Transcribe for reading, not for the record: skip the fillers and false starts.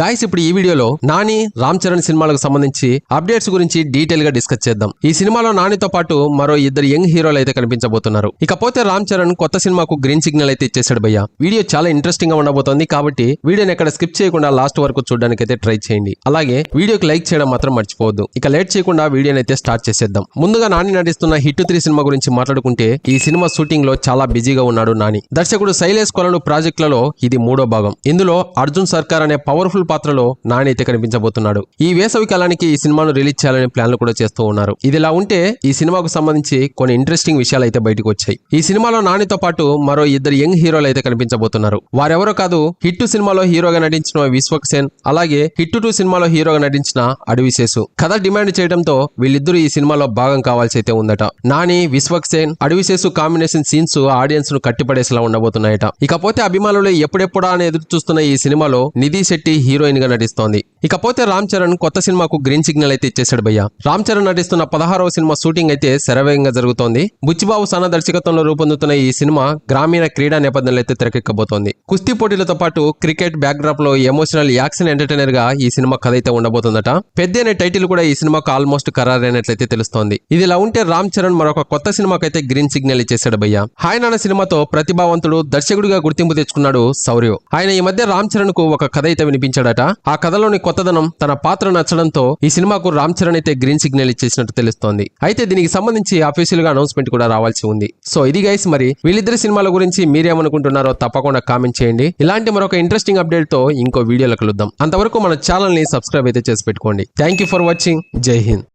Guys ఇప్పుడు ఈ వీడియోలో నాని రామ్ చరణ్ సినిమాలకు సంబంధించి అప్డేట్స్ గురించి డీటెయిల్ గా డిస్కస్ చేద్దాం. ఈ సినిమాలో నానితో పాటు మరో ఇద్దరు యంగ్ హీరోలు అయితే కనిపించబోతున్నారు. ఇకపోతే రామ్ చరణ్ కొత్త సినిమాకు గ్రీన్ సిగ్నల్ అయితే ఇచ్చేసాడు భయ్య. వీడియో చాలా ఇంట్రెస్టింగ్ గా ఉండబోతోంది కాబట్టి వీడియోని ఎక్కడ స్కిప్ చేయకుండా లాస్ట్ వరకు చూడడానికి అయితే ట్రై చేయండి. అలాగే వీడియోకి లైక్ చేయడం మాత్రం మర్చిపోవద్దు. ఇక లేట్ చేయకుండా వీడియోని అయితే స్టార్ట్ చేసేద్దాం. ముందుగా నాని నటిస్తున్న హిట్ 3 సినిమా గురించి మాట్లాడుకుంటే ఈ సినిమా షూటింగ్ లో చాలా బిజీగా ఉన్నాడు నాని. దర్శకుడు శైలేష్ కొలను ప్రాజెక్టులలో ఇది 3వ భాగం. ఇందులో అర్జున్ సర్కార్ అనే పవర్ఫుల్ పాత్రలో నాని అయితే కనిపించబోతున్నాడు. ఈ వేసవి కాలానికి ఈ సినిమాను రిలీజ్ చేయాలనే ప్లాన్లు కూడా చేస్తూ ఉన్నారు. ఇదిలా ఉంటే ఈ సినిమాకు సంబంధించి కొన్ని ఇంట్రెస్టింగ్ విషయాలు అయితే బయటకు వచ్చాయి. ఈ సినిమాలో నానితో పాటు మరో ఇద్దరు యంగ్ హీరోలు అయితే కనిపించబోతున్నారు. వారెవరో కాదు, హిట్ సినిమాలో హీరోగా నటించిన విశ్వక్సేన్, అలాగే హిట్ 2 సినిమాలో హీరోగా నటించిన అడవిశేషు. కథ డిమాండ్ చేయడంతో వీళ్ళిద్దరూ ఈ సినిమాలో భాగం కావాల్సి అయితే ఉందట. Nani, Vishwaksen, Adivi Sesh combination scenes audience ను కట్టిపడేసేలా ఉండబోతున్నాయట. ఇకపోతే అభిమానులు ఎప్పుడెప్పుడా అని ఎదురు చూస్తున్న ఈ సినిమాలో నిధి శెట్టి హీరోయిన్ గా నటిస్తోంది. ఇకపోతే రామ్ చరణ్ కొత్త సినిమాకు గ్రీన్ సిగ్నల్ అయితే ఇచ్చేశాడు భయ్య. రామ్ చరణ్ నటిస్తున్న 16వ సినిమా షూటింగ్ అయితే శరవేగంగా జరుగుతోంది. బుచ్చిబాబు సన దర్శకత్వంలో రూపొందుతున్న ఈ సినిమా గ్రామీణ క్రీడా నేపథ్యంలో అయితే తెరకెక్కబోతోంది. కుస్తీ పోటీలతో పాటు క్రికెట్ బ్యాక్ డ్రాప్ లో ఎమోషనల్ యాక్షన్ ఎంటర్టైనర్ గా ఈ సినిమా కథ అయితే ఉండబోతుందట. పెద్ద అనే టైటిల్ కూడా ఈ సినిమాకు ఆల్మోస్ట్ ఖరారైనట్లయితే తెలుస్తోంది. ఇదిలా ఉంటే రామ్ చరణ్ మరొక కొత్త సినిమాకైతే గ్రీన్ సిగ్నల్ ఇచ్చేశాడు భయ్య. హాయ్ నాన్న సినిమాతో ప్రతిభావంతుడు దర్శకుడిగా గుర్తింపు తెచ్చుకున్నాడు శౌర్య. ఆయన ఈ మధ్య రామ్ చరణ్ కు ఒక కథ అయితే వినిపించాడట. ఆ కథలోని కొత్తదనం తన పాత్ర నచ్చడంతో ఈ సినిమాకు రామ్ చరణ్ అయితే గ్రీన్ సిగ్నల్ ఇచ్చేసినట్టు తెలుస్తోంది. అయితే దీనికి సంబంధించి అఫీషియల్ గా అనౌన్స్మెంట్ కూడా రావాల్సి ఉంది. సో ఇది గైస్, మరి వీళ్ళిద్దరి సినిమాల గురించి మీరేమనుకుంటున్నారో తప్పకుండా కామెంట్ చేయండి. ఇలాంటి మరొక ఇంట్రెస్టింగ్ అప్డేట్ తో ఇంకో వీడియోలో కలుద్దాం. అంతవరకు మన ఛానల్ ని సబ్స్క్రైబ్ అయితే చేసి పెట్టుకోండి. Thank you for watching. జై హింద్.